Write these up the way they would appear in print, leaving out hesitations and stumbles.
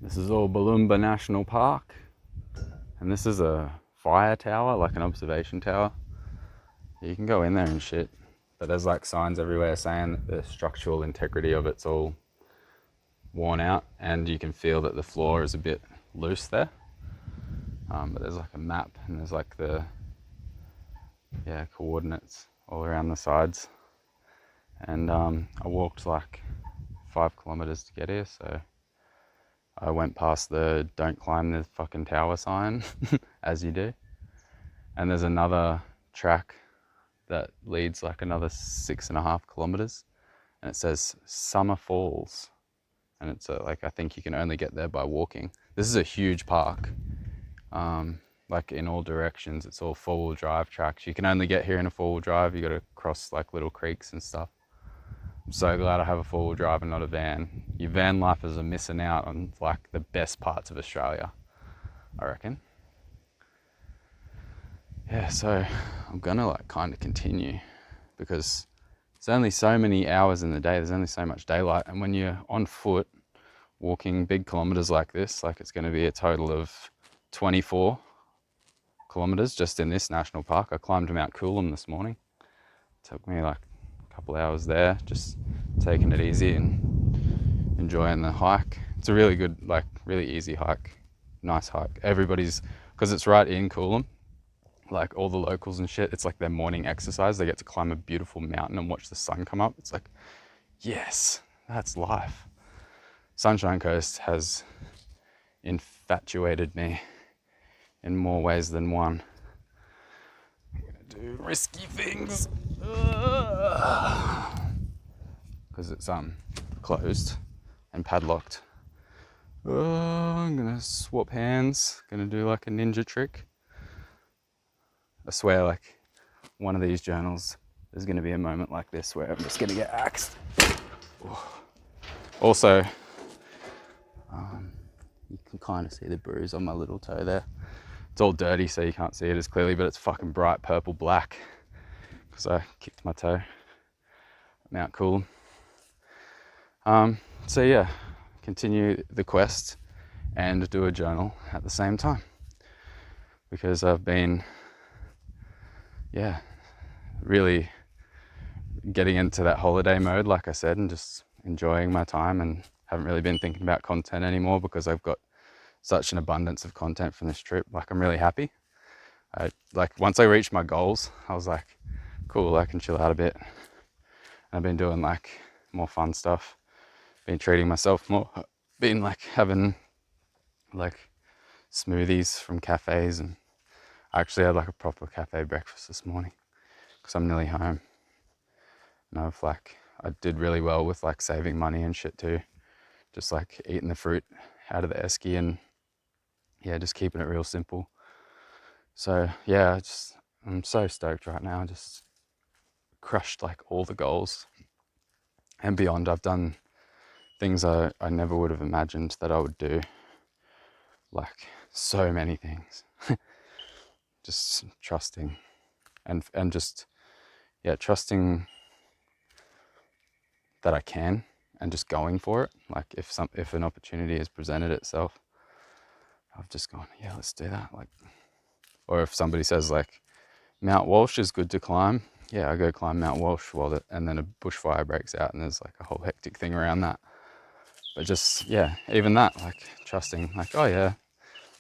This is all Booloumba National Park, and this is a fire tower, like an observation tower. You can go in there and shit, but there's like signs everywhere saying that the structural integrity of it's all worn out, and you can feel that the floor is a bit loose there. But there's like a map, and there's like the coordinates all around the sides. And I walked like 5 kilometers to get here, so I went past the "don't climb the fucking tower" sign, as you do. And there's another track that leads like another 6.5 kilometers, and it says Summer Falls. And it's like, I think you can only get there by walking. This is a huge park, like in all directions. It's all 4-wheel drive tracks. You can only get here in a 4-wheel drive. You got to cross like little creeks and stuff. I'm so glad I have a 4-wheel drive and not a van. Your van lifers are missing out on like the best parts of Australia, I reckon. Yeah, so I'm gonna like kind of continue, because there's only so many hours in the day. There's only so much daylight, and when you're on foot walking big kilometers like this, like it's going to be a total of 24 kilometers just in this national park. I climbed Mount Coolum this morning. It took me like a couple hours there, just taking it easy and enjoying the hike. It's a really good, like really easy hike, nice hike. Everybody's, because it's right in Coolum, like all the locals and shit, it's like their morning exercise. They get to climb a beautiful mountain and watch the sun come up. It's like, yes, that's life. Sunshine Coast has infatuated me in more ways than one. I'm gonna do risky things because it's closed and padlocked. I'm gonna swap hands. Gonna do like a ninja trick. I swear, like one of these journals, there's gonna be a moment like this where I'm just gonna get axed. Also, you can kind of see the bruise on my little toe there. It's all dirty, so you can't see it as clearly, but it's fucking bright purple black because I kicked my toe. Mount Coolum. So yeah, continue the quest and do a journal at the same time, because I've been, really getting into that holiday mode, like I said, and just enjoying my time, and haven't really been thinking about content anymore because I've got such an abundance of content from this trip. Like, I'm really happy. Once I reached my goals, I was like, cool, I can chill out a bit. And I've been doing like more fun stuff, been treating myself more, been like having like smoothies from cafes, and I actually had like a proper cafe breakfast this morning because I'm nearly home. And I did really well with like saving money and shit too. Just like eating the fruit out of the esky, and just keeping it real simple. So yeah, I'm so stoked right now. Just crushed like all the goals and beyond. I've done things I never would have imagined that I would do. Like so many things. Just trusting and just trusting that I can, and just going for it. Like if an opportunity has presented itself, I've just gone, yeah, let's do that. Like, or if somebody says like Mount Walsh is good to climb, I go climb Mount Walsh and then a bushfire breaks out and there's like a whole hectic thing around that. But just, even that, like trusting, like, oh yeah,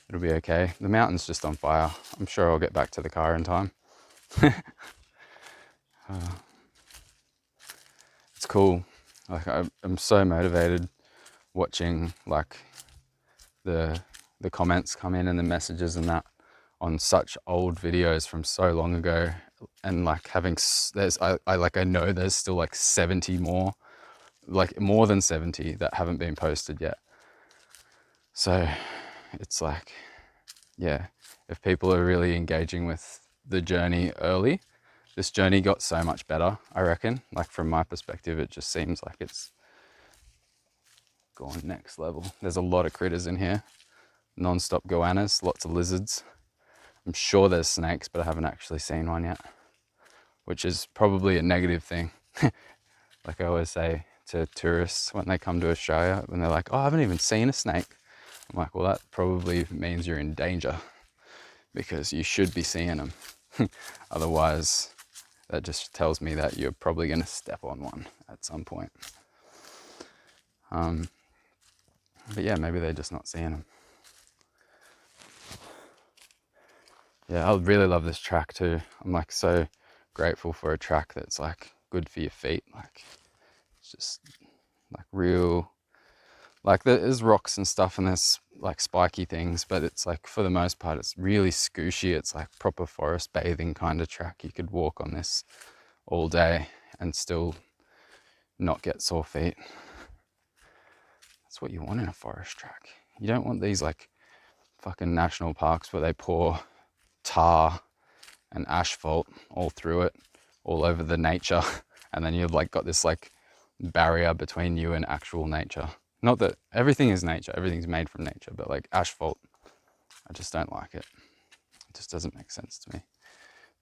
it'll be okay. The mountain's just on fire. I'm sure I'll get back to the car in time. It's cool. Like I'm so motivated watching like the comments come in and the messages and that on such old videos from so long ago, and like having I know there's still like 70 more, like more than 70 that haven't been posted yet. So it's like, if people are really engaging with the journey early, this journey got so much better, I reckon. Like from my perspective, it just seems like it's gone next level. There's a lot of critters in here, non-stop goannas, lots of lizards. I'm sure there's snakes, but I haven't actually seen one yet, which is probably a negative thing. Like I always say to tourists when they come to Australia, when they're like, oh, I haven't even seen a snake. I'm like, well, that probably means you're in danger because you should be seeing them. Otherwise, that just tells me that you're probably going to step on one at some point. But yeah, maybe they're just not seeing them. Yeah, I really love this track too. I'm like so grateful for a track that's like good for your feet. Like it's just like real, like there's rocks and stuff and there's like spiky things, but it's like for the most part it's really scooshy. It's like proper forest bathing kind of track. You could walk on this all day and still not get sore feet. That's what you want in a forest track. You don't want these like fucking national parks where they pour tar and asphalt all through it, all over the nature, and then you've like got this like barrier between you and actual nature. Not that everything is nature, everything's made from nature, but like asphalt, I just don't like it. It just doesn't make sense to me.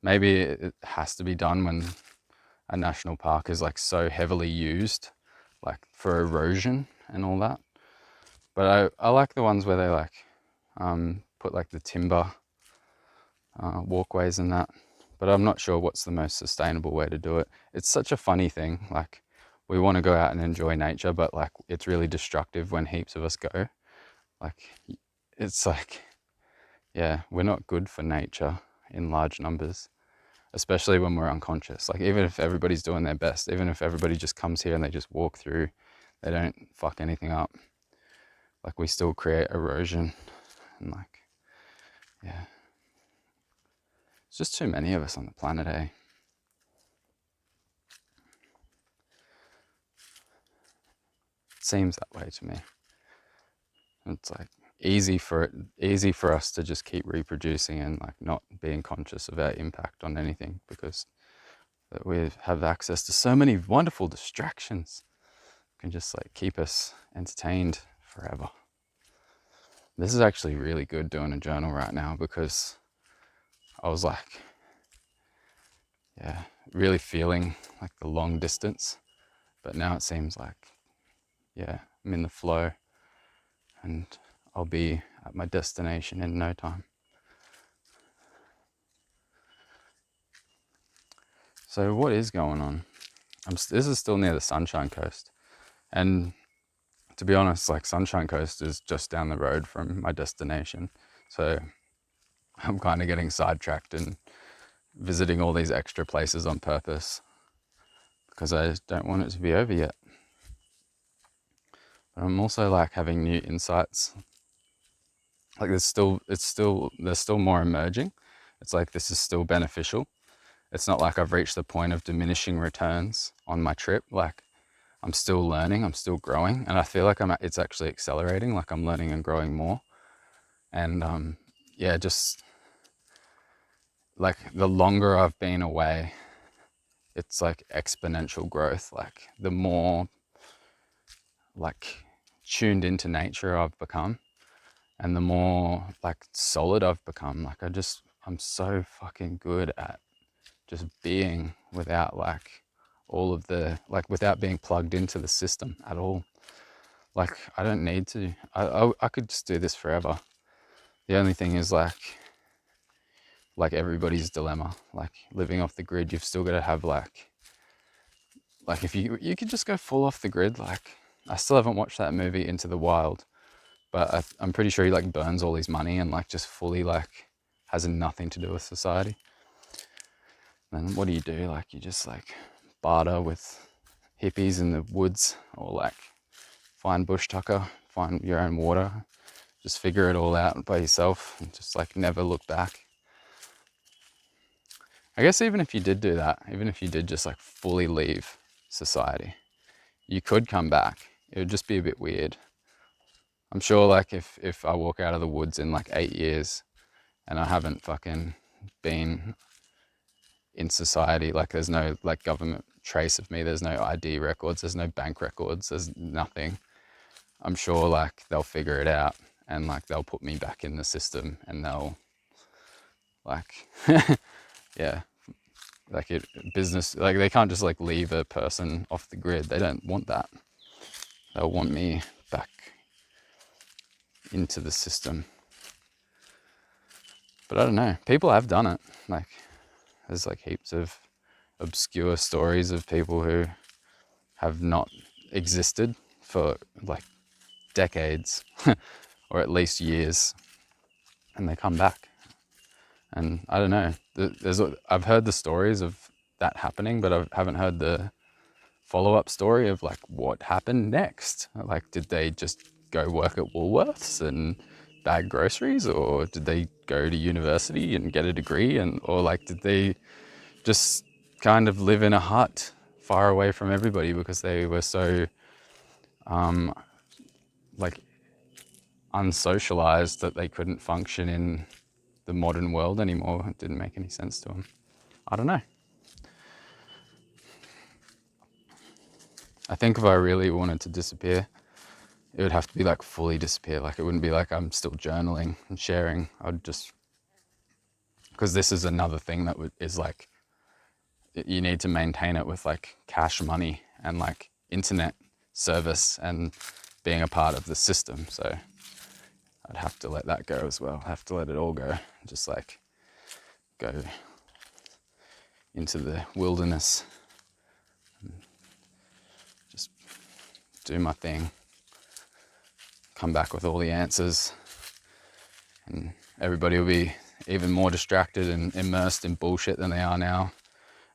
Maybe it has to be done when a national park is like so heavily used, like for erosion and all that. But I like the ones where they like put like the timber walkways and that, but I'm not sure what's the most sustainable way to do it. It's such a funny thing. Like we want to go out and enjoy nature, but like it's really destructive when heaps of us go. Like it's like, yeah, we're not good for nature in large numbers, especially when we're unconscious. Like even if everybody's doing their best, even if everybody just comes here and they just walk through, they don't fuck anything up. Like we still create erosion and like, yeah. It's just too many of us on the planet, eh? It seems that way to me. It's like easy for us to just keep reproducing and like not being conscious of our impact on anything because we have access to so many wonderful distractions. It can just like keep us entertained forever. This is actually really good doing a journal right now because I was like, yeah, really feeling like the long distance, but now it seems like, yeah, I'm in the flow and I'll be at my destination in no time. So what is going on? This is still near the Sunshine Coast, and to be honest, like Sunshine Coast is just down the road from my destination, so I'm kind of getting sidetracked and visiting all these extra places on purpose because I don't want it to be over yet. But I'm also like having new insights. Like there's still more emerging. It's like this is still beneficial. It's not like I've reached the point of diminishing returns on my trip. Like I'm still learning, I'm still growing, and I feel like it's actually accelerating. Like I'm learning and growing more. And yeah, just like the longer I've been away, it's like exponential growth. Like the more like tuned into nature I've become, and the more like solid I've become. Like I'm so fucking good at just being without like all of the, like without being plugged into the system at all. Like I don't need to, I could just do this forever. The only thing is like everybody's dilemma, like living off the grid, you've still got to have like if you could just go full off the grid. Like I still haven't watched that movie Into the Wild, but I'm pretty sure he like burns all his money and like just fully like has nothing to do with society. Then what do? Like you just like barter with hippies in the woods, or like find bush tucker, find your own water, just figure it all out by yourself and just like never look back. I guess even if you did do that, even if you did just like fully leave society, you could come back. It would just be a bit weird. I'm sure like if I walk out of the woods in like 8 years and I haven't fucking been in society, like there's no like government trace of me, there's no ID records, there's no bank records, there's nothing. I'm sure like they'll figure it out and like they'll put me back in the system and they'll like yeah, like business, like they can't just like leave a person off the grid. They don't want that. They'll want me back into the system. But I don't know, people have done it. Like, there's like heaps of obscure stories of people who have not existed for like decades or at least years, and they come back. And I don't know, I've heard the stories of that happening, but I haven't heard the follow-up story of like what happened next. Like, did they just go work at Woolworths and bag groceries, or did they go to university and get a degree, or like did they just kind of live in a hut far away from everybody because they were so like unsocialized that they couldn't function in the modern world anymore? It didn't make any sense to them. I don't know. I think if I really wanted to disappear, it would have to be like fully disappear. Like, it wouldn't be like I'm still journaling and sharing. I'd just, because this is another thing that is like, you need to maintain it with like cash money and like internet service and being a part of the system. So I'd have to let that go as well. Have to let it all go. Just like go into the wilderness and just do my thing. Come back with all the answers, and everybody will be even more distracted and immersed in bullshit than they are now.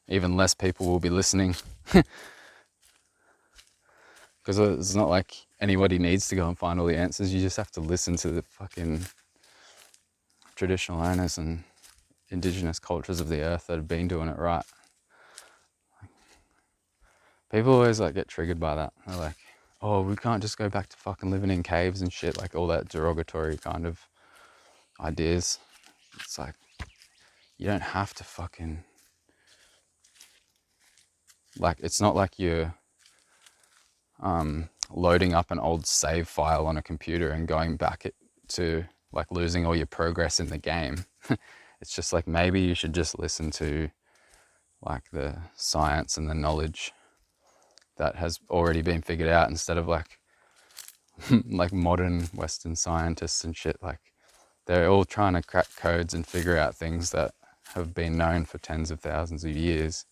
Even less people will be listening. Because it's not like anybody needs to go and find all the answers. You just have to listen to the fucking traditional owners and indigenous cultures of the earth that have been doing it right. People always like get triggered by that. They're like, oh, we can't just go back to fucking living in caves and shit, like all that derogatory kind of ideas. It's like, you don't have to fucking, like, it's not like you're loading up an old save file on a computer and going back to like losing all your progress in the game. It's just like, maybe you should just listen to like the science and the knowledge that has already been figured out, instead of like like modern Western scientists and shit. Like, they're all trying to crack codes and figure out things that have been known for tens of thousands of years,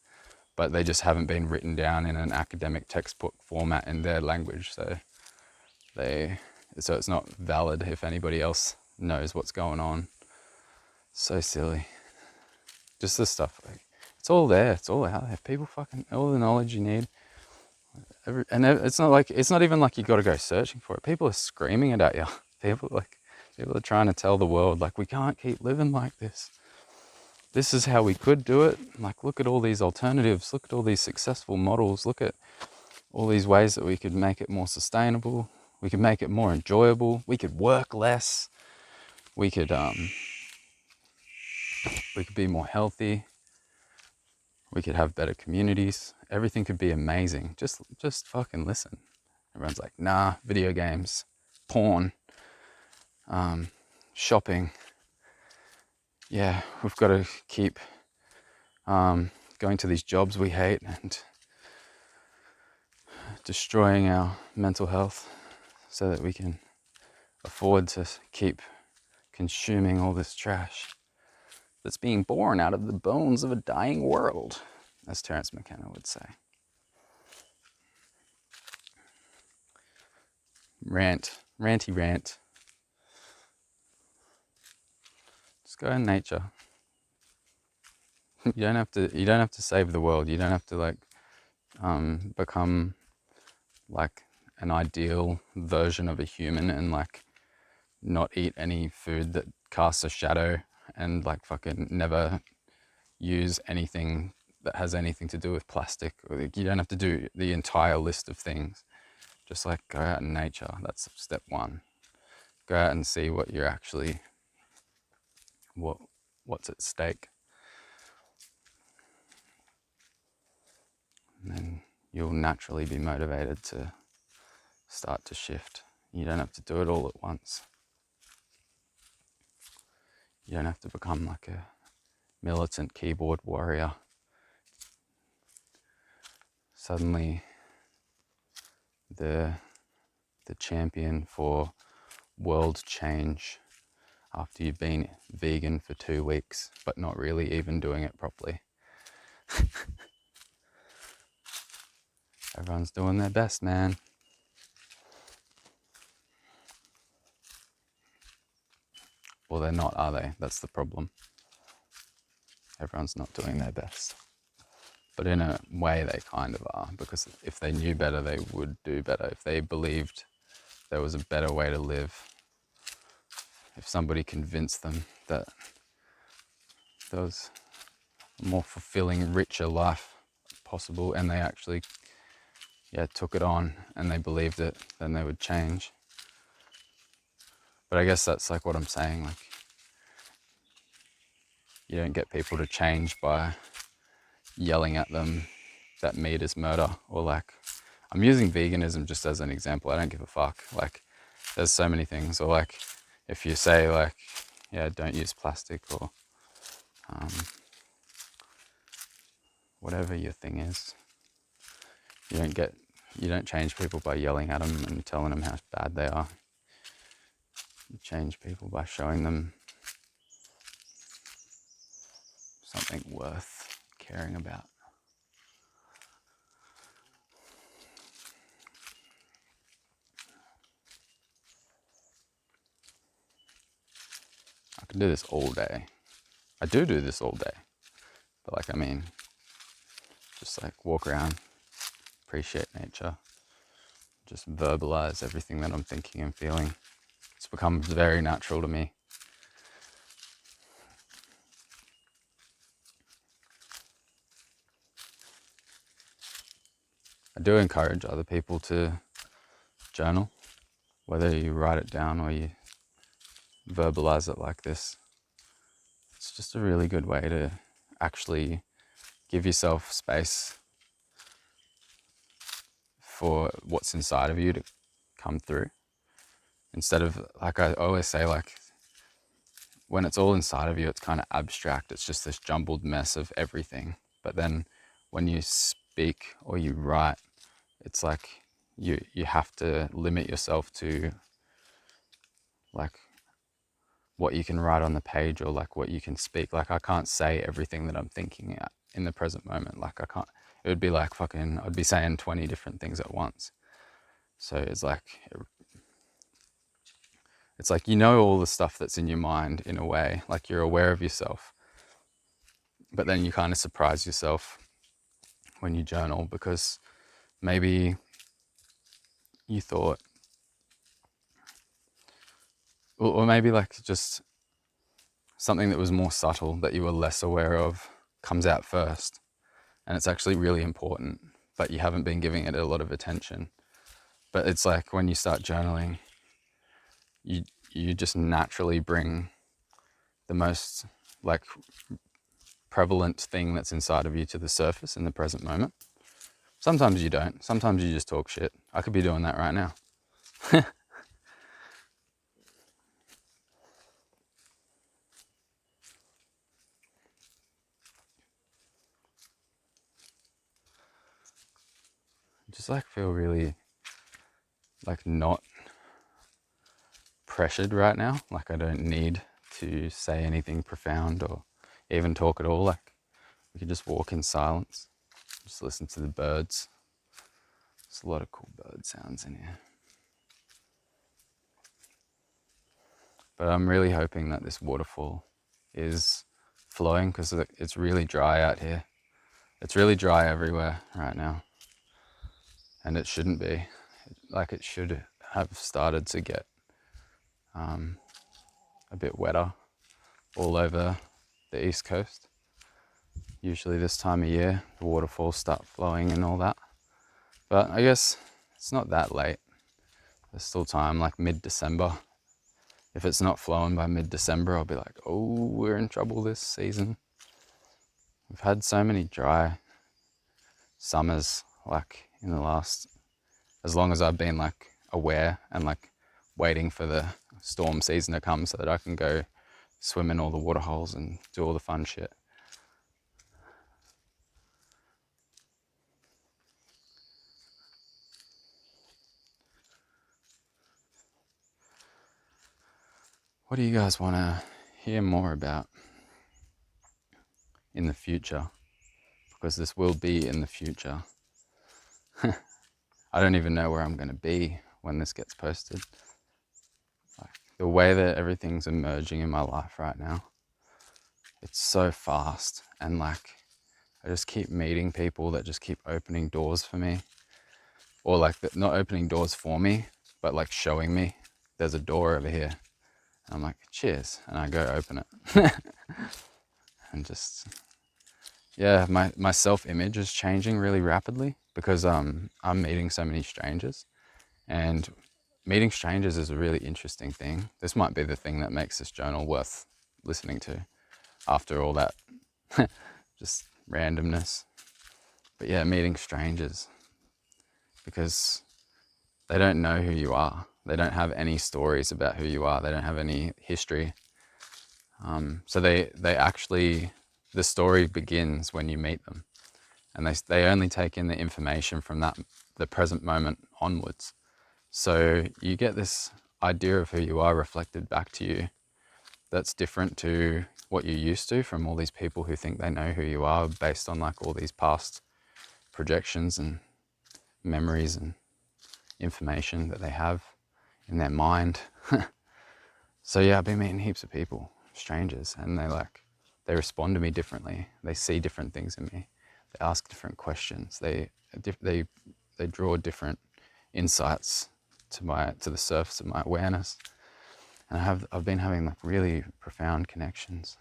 but they just haven't been written down in an academic textbook format in their language. So it's not valid if anybody else knows what's going on. So silly. Just the stuff, like, it's all there, it's all out there. People fucking, all the knowledge you need. And it's not even like you got to go searching for it. People are screaming it at you. People are trying to tell the world, like, we can't keep living like this. This is how we could do it. Like, look at all these alternatives. Look at all these successful models. Look at all these ways that we could make it more sustainable. We could make it more enjoyable. We could work less. We could be more healthy. We could have better communities. Everything could be amazing. Just fucking listen. Everyone's like, nah, video games, porn, shopping. Yeah, we've got to keep going to these jobs we hate and destroying our mental health so that we can afford to keep consuming all this trash that's being born out of the bones of a dying world, as Terence McKenna would say. Ranty rant. Just go in nature. You don't have to save the world. You don't have to like become like an ideal version of a human and like not eat any food that casts a shadow and like fucking never use anything that has anything to do with plastic. Or like, you don't have to do the entire list of things. Just like go out in nature. That's step one. Go out and see what you're actually, what's at stake. And then you'll naturally be motivated to start to shift. You don't have to do it all at once. You don't have to become like a militant keyboard warrior. Suddenly the champion for world change after you've been vegan for 2 weeks, but not really even doing it properly. Everyone's doing their best, man. Well, they're not, are they? That's the problem. Everyone's not doing their best. But in a way, they kind of are, because if they knew better, they would do better. If they believed there was a better way to live, if somebody convinced them that there was a more fulfilling, richer life possible, and they actually took it on and they believed it, then they would change. But I guess that's like what I'm saying, like, you don't get people to change by yelling at them that meat is murder, or like, I'm using veganism just as an example. I don't give a fuck. Like, there's so many things. Or like, if you say like, don't use plastic, or whatever your thing is, you don't change people by yelling at them and telling them how bad they are. You change people by showing them something worth caring about. I can do this all day. I do this all day. But like, I mean, just like walk around, appreciate nature, just verbalize everything that I'm thinking and feeling. It's become very natural to me. I do encourage other people to journal, whether you write it down or you verbalize it like this. It's just a really good way to actually give yourself space for what's inside of you to come through. Instead of, like I always say, like, when it's all inside of you, it's kind of abstract. It's just this jumbled mess of everything. But then when you speak or you write, it's like you have to limit yourself to like what you can write on the page, or like what you can speak. Like, I can't say everything that I'm thinking in the present moment. Like, I can't, it would be like I'd be saying 20 different things at once. So it's like you know all the stuff that's in your mind in a way, like you're aware of yourself, but then you kind of surprise yourself when you journal, because maybe you thought, or maybe like just something that was more subtle that you were less aware of comes out first, and it's actually really important, but you haven't been giving it a lot of attention. But it's like when you start journaling, you just naturally bring the most like prevalent thing that's inside of you to the surface in the present moment. Sometimes you don't. Sometimes you just talk shit. I could be doing that right now. Just like feel really like not pressured right now. Like, I don't need to say anything profound or even talk at all. Like, we could just walk in silence, just listen to the birds. There's a lot of cool bird sounds in here. But I'm really hoping that this waterfall is flowing, because it's really dry out here. It's really dry everywhere right now. And it shouldn't be. Like, it should have started to get a bit wetter all over the east coast. Usually this time of year, the waterfalls start flowing and all that. But I guess it's not that late. There's still time, like mid-December. If it's not flowing by mid-December, I'll be like, oh, we're in trouble this season. We've had so many dry summers, like in the last, as long as I've been like aware and like waiting for the storm season to come so that I can go swim in all the water holes and do all the fun shit. what do you guys want to hear more about in the future? Because this will be in the future. I don't even know where I'm going to be when this gets posted. Like, the way that everything's emerging in my life right now, it's so fast, and like I just keep meeting people that just keep opening doors for me, or like not opening doors for me, but like showing me there's a door over here, and I'm like, cheers, and I go open it. And just, yeah, my self-image is changing really rapidly because I'm meeting so many strangers, and meeting strangers is a really interesting thing. This might be the thing that makes this journal worth listening to after all that just randomness. But yeah, meeting strangers, because they don't know who you are. They don't have any stories about who you are. They don't have any history. So they actually, the story begins when you meet them, and they only take in the information from the present moment onwards. So you get this idea of who you are reflected back to you that's different to what you're used to from all these people who think they know who you are based on like all these past projections and memories and information that they have in their mind. So yeah, I've been meeting heaps of people, strangers, and they respond to me differently. They see different things in me. They ask different questions. They draw different insights to the surface of my awareness. And I've been having like really profound connections,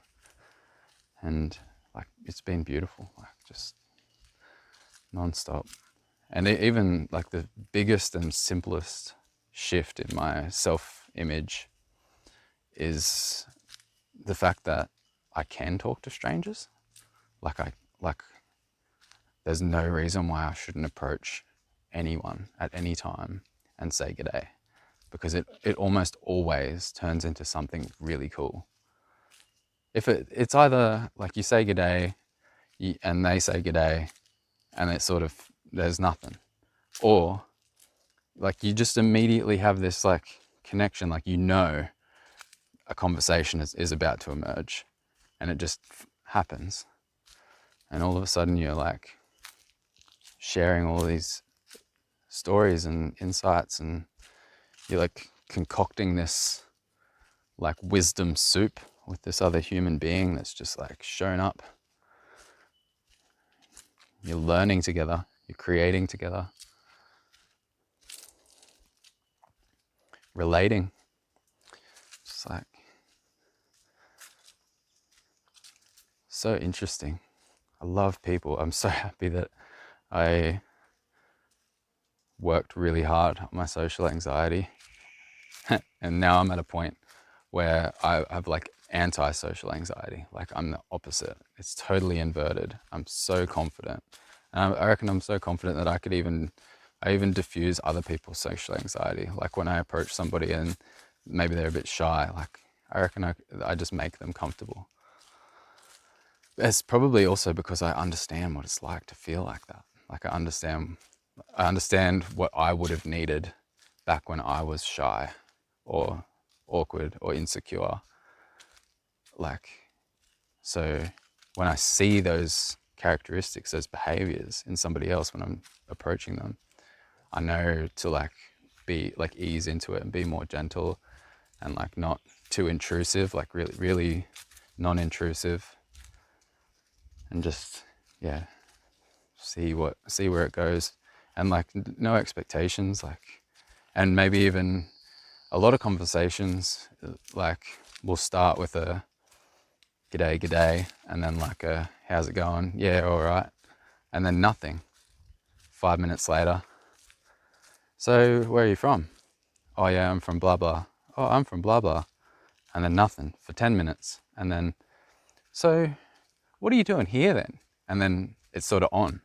and like it's been beautiful, like just non-stop. And even like the biggest and simplest shift in my self-image is the fact that I can talk to strangers. Like there's no reason why I shouldn't approach anyone at any time and say g'day, because it almost always turns into something really cool. If it's either like you say g'day and they say g'day and it's sort of, there's nothing, or like you just immediately have this like connection, like a conversation is about to emerge, and it just happens, and all of a sudden you're like sharing all these stories and insights, and you're like concocting this like wisdom soup with this other human being that's just like shown up. You're learning together, you're creating together, relating. Just like so interesting. I love people. I'm so happy that I worked really hard on my social anxiety, and now I'm at a point where I have like anti-social anxiety. Like I'm the opposite. It's totally inverted. I'm so confident. And I reckon I'm so confident that I even diffuse other people's social anxiety. Like when I approach somebody and maybe they're a bit shy, like I reckon I just make them comfortable. It's probably also because I understand what it's like to feel like that. Like I understand what I would have needed back when I was shy or awkward or insecure. Like, so when I see those characteristics, those behaviors in somebody else when I'm approaching them, I know to like be like ease into it and be more gentle and like not too intrusive, like really, really non-intrusive, and just, yeah, see where it goes, and like no expectations, like, and maybe even a lot of conversations like we'll start with a g'day, and then like a how's it going, yeah, all right, and then nothing. 5 minutes later, so where are you from? Oh yeah, I'm from blah blah. Oh, I'm from blah blah. And then nothing for 10 minutes, and then, so what are you doing here then? And then it's sort of on.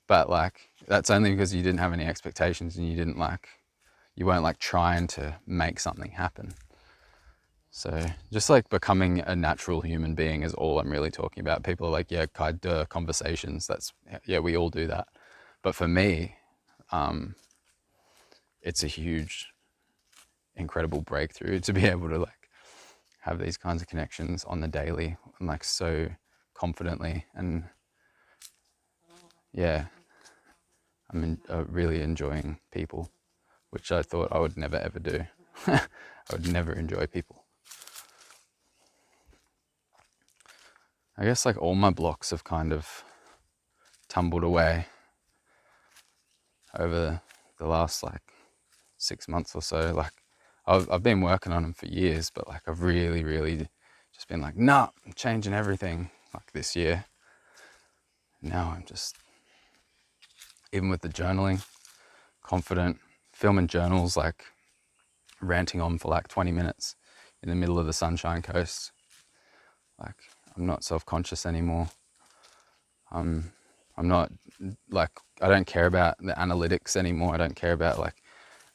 But like that's only because you didn't have any expectations, and you weren't like trying to make something happen. So just like becoming a natural human being is all I'm really talking about. People are like, yeah, conversations, yeah, we all do that. But for me, it's a huge, incredible breakthrough to be able to like have these kinds of connections on the daily and like so confidently. And yeah, really enjoying people, which I thought I would never ever do. I would never enjoy people. I guess like all my blocks have kind of tumbled away over the last like 6 months or so. Like I've been working on them for years, but like I've really just been like, nah, I'm changing everything like this year. Now I'm just, even with the journaling, confident, filming journals, like ranting on for like 20 minutes in the middle of the Sunshine Coast. Like I'm not self-conscious anymore. I'm not like, I don't care about the analytics anymore. I don't care about like,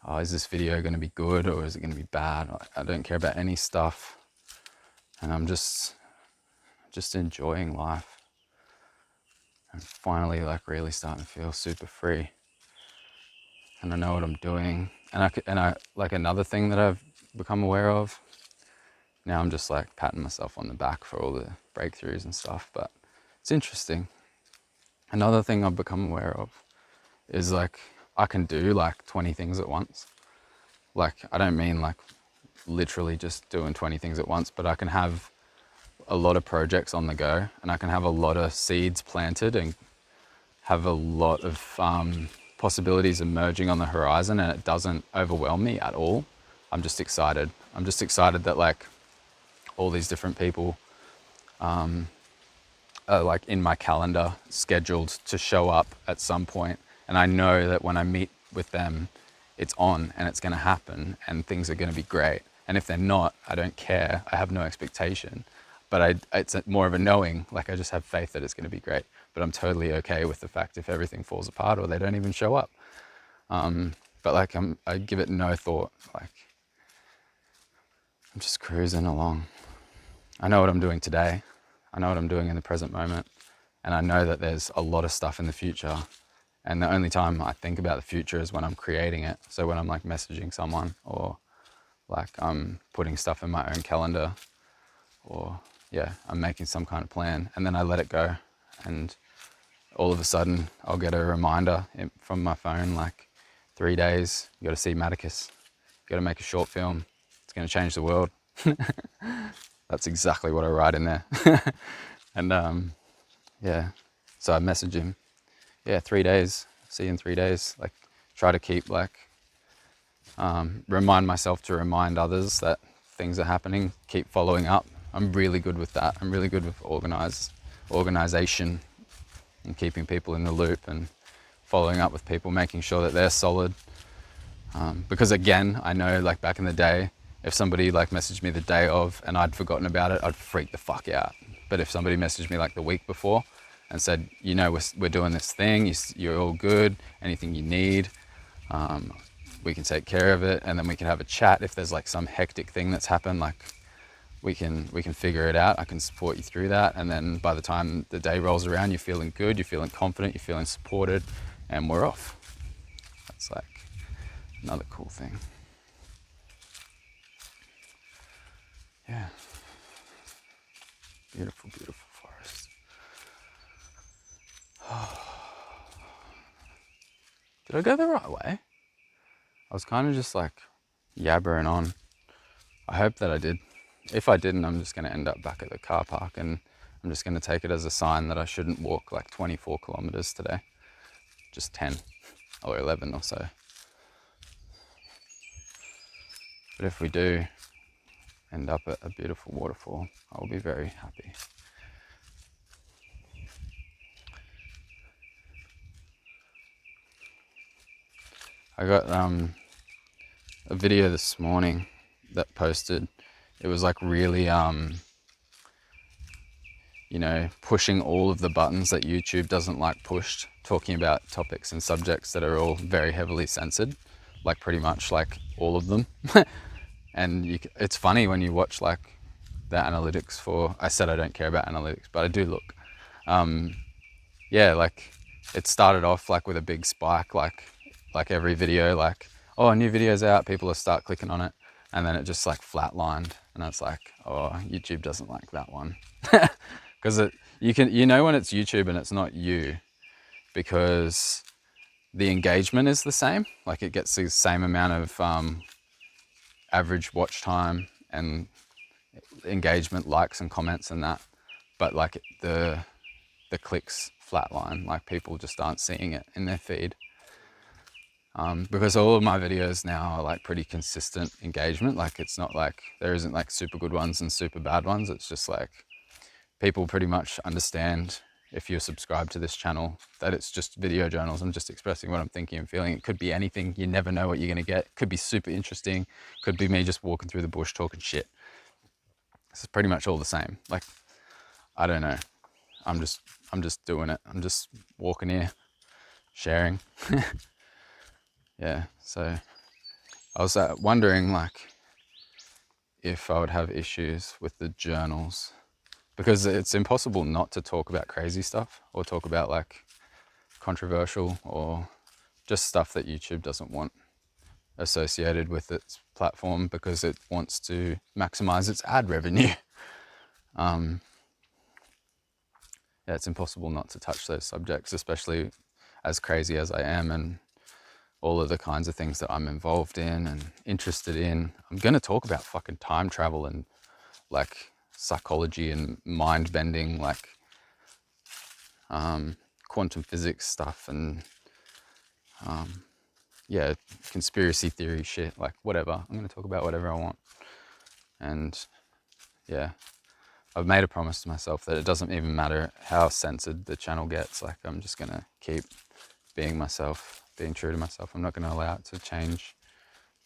oh, is this video going to be good or is it going to be bad? I don't care about any stuff. And I'm just enjoying life. I'm finally like really starting to feel super free. And I know what I'm doing. And I like another thing that I've become aware of. Now I'm just like patting myself on the back for all the breakthroughs and stuff, but it's interesting. Another thing I've become aware of is like I can do like 20 things at once. Like I don't mean like literally just doing 20 things at once, but I can have a lot of projects on the go and I can have a lot of seeds planted and have a lot of possibilities emerging on the horizon, and it doesn't overwhelm me at all. I'm just excited. I'm just excited that like all these different people are like in my calendar scheduled to show up at some point, and I know that when I meet with them it's on and it's going to happen and things are going to be great. And if they're not, I don't care. I have no expectation, but it's more of a knowing, like I just have faith that it's going to be great. But I'm totally okay with the fact if everything falls apart or they don't even show up. But like I give it no thought. Like I'm just cruising along. I know what I'm doing today. I know what I'm doing in the present moment. And I know that there's a lot of stuff in the future. And the only time I think about the future is when I'm creating it. So when I'm like messaging someone or like I'm putting stuff in my own calendar, or yeah, I'm making some kind of plan and then I let it go. And all of a sudden I'll get a reminder from my phone, like 3 days, you got to see Maticus, you got to make a short film. It's going to change the world. That's exactly what I write in there. And yeah, so I message him, yeah, 3 days, see you in 3 days. Like try to keep like, remind myself to remind others that things are happening, keep following up. I'm really good with that. I'm really good with organization and keeping people in the loop and following up with people, making sure that they're solid. Because again, I know like back in the day, if somebody like messaged me the day of and I'd forgotten about it, I'd freak the fuck out. But if somebody messaged me like the week before and said, you know, we're doing this thing, you're all good, anything you need, we can take care of it, and then we can have a chat if there's like some hectic thing that's happened, like we can figure it out. I can support you through that, and then by the time the day rolls around, you're feeling good, you're feeling confident, you're feeling supported, and we're off. That's like another cool thing. Yeah. Beautiful, beautiful forest. Did I go the right way? I was kind of just like yabbering on. I hope that I did. If I didn't, I'm just going to end up back at the car park, and I'm just going to take it as a sign that I shouldn't walk like 24 kilometers today. Just 10 or 11 or so. But if we do end up at a beautiful waterfall, I will be very happy. I got a video this morning that posted. It was like really you know, pushing all of the buttons that YouTube doesn't like pushed, talking about topics and subjects that are all very heavily censored, like pretty much like all of them. And it's funny when you watch like the analytics for, I said I don't care about analytics, but I do look. Yeah, like it started off like with a big spike, like every video, like, oh, a new video's out, people will start clicking on it. and then it just like flatlined, and I was like, oh, YouTube doesn't like that one. Because you know when it's YouTube and it's not you, because the engagement is the same. Like it gets the same amount of average watch time and engagement, likes and comments and that, but like the clicks flatline, like people just aren't seeing it in their feed. Because all of my videos now are like pretty consistent engagement. Like it's not like there isn't like super good ones and super bad ones. It's just like people pretty much understand, if you're subscribed to this channel, that it's just video journals. I'm just expressing what I'm thinking and feeling. It could be anything. You never know what you're going to get. It could be super interesting. Could be me just walking through the bush talking shit. It's pretty much all the same. Like, I don't know. I'm just doing it. I'm just walking here, sharing. Yeah, so I was wondering like if I would have issues with the journals, because it's impossible not to talk about crazy stuff or talk about like controversial or just stuff that YouTube doesn't want associated with its platform because it wants to maximize its ad revenue. Yeah, it's impossible not to touch those subjects, especially as crazy as I am and all of the kinds of things that I'm involved in and interested in. I'm going to talk about fucking time travel and like psychology and mind bending, like quantum physics stuff and yeah, conspiracy theory shit, like whatever. I'm going to talk about whatever I want. And yeah, I've made a promise to myself that it doesn't even matter how censored the channel gets. Like I'm just going to keep being myself, being true to myself. I'm not going to allow it to change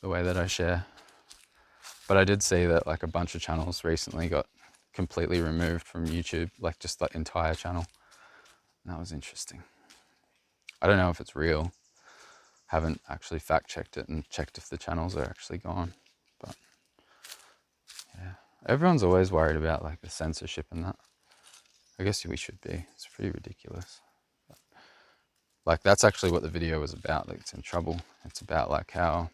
the way that I share. But I did see that like a bunch of channels recently got completely removed from YouTube, like just the entire channel. And that was interesting. I don't know if it's real. Haven't actually fact checked it and checked if the channels are actually gone. But yeah, everyone's always worried about like the censorship and that. I guess we should be. It's pretty ridiculous. But, like that's actually what the video was about. Like it's in trouble. It's about like how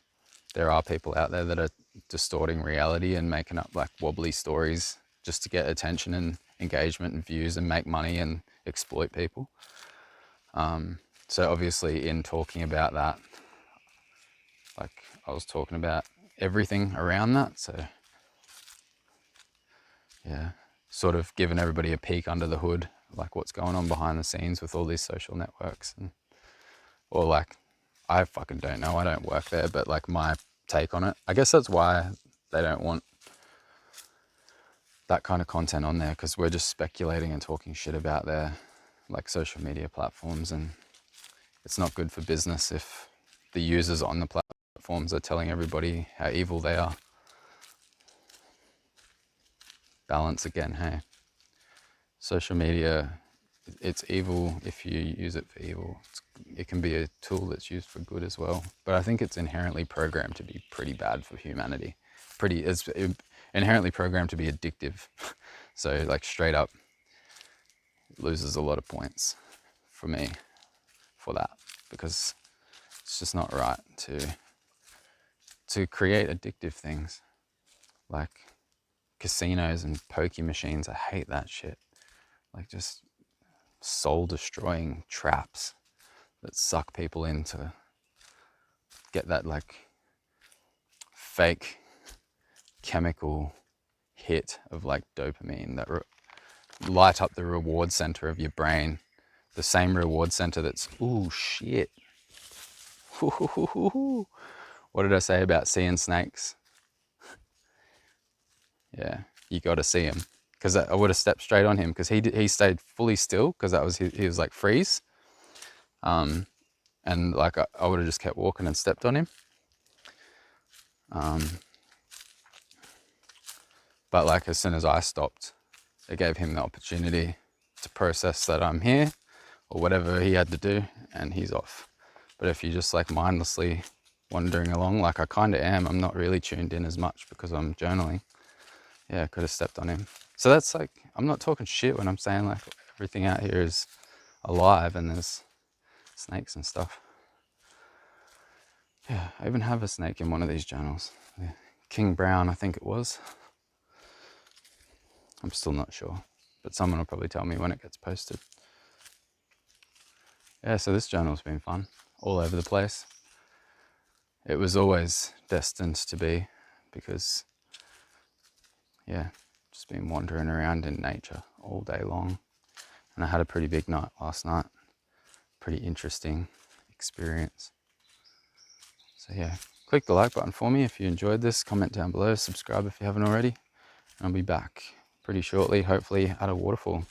there are people out there that are distorting reality and making up like wobbly stories just to get attention and engagement and views and make money and exploit people. So obviously in talking about that, like I was talking about everything around that. So yeah, sort of giving everybody a peek under the hood, like what's going on behind the scenes with all these social networks and, or like, I fucking don't know. I don't work there, but like my take on it. I guess that's why they don't want that kind of content on there, because we're just speculating and talking shit about their like social media platforms, and it's not good for business if the users on the platforms are telling everybody how evil they are. Balance again, hey. Social media, it's evil if you use it for evil. It can be a tool that's used for good as well. But I think it's inherently programmed to be pretty bad for humanity. It's inherently programmed to be addictive. So like straight up loses a lot of points for me for that, because it's just not right to create addictive things like casinos and pokie machines. I hate that shit. Like just soul destroying traps that suck people in to get that like fake chemical hit of like dopamine that light up the reward center of your brain, the same reward center that's, ooh shit. What did I say about seeing snakes? Yeah, you got to see him, because I would have stepped straight on him, because he stayed fully still, because that was he was like freeze, and like I would have just kept walking and stepped on him. But like as soon as I stopped, it gave him the opportunity to process that I'm here, or whatever he had to do, and he's off. But if you just like mindlessly wandering along, like I kind of am, I'm not really tuned in as much because I'm journaling. Yeah, I could have stepped on him. So that's like, I'm not talking shit when I'm saying like everything out here is alive and there's snakes and stuff. Yeah, I even have a snake in one of these journals. Yeah, King Brown, I think it was. I'm still not sure, but someone will probably tell me when it gets posted. Yeah, so this journal's been fun, all over the place. It was always destined to be, because, yeah, just been wandering around in nature all day long. And I had a pretty big night last night. Pretty interesting experience. So yeah, click the like button for me if you enjoyed this, comment down below, subscribe if you haven't already. And I'll be back pretty shortly, hopefully at a waterfall.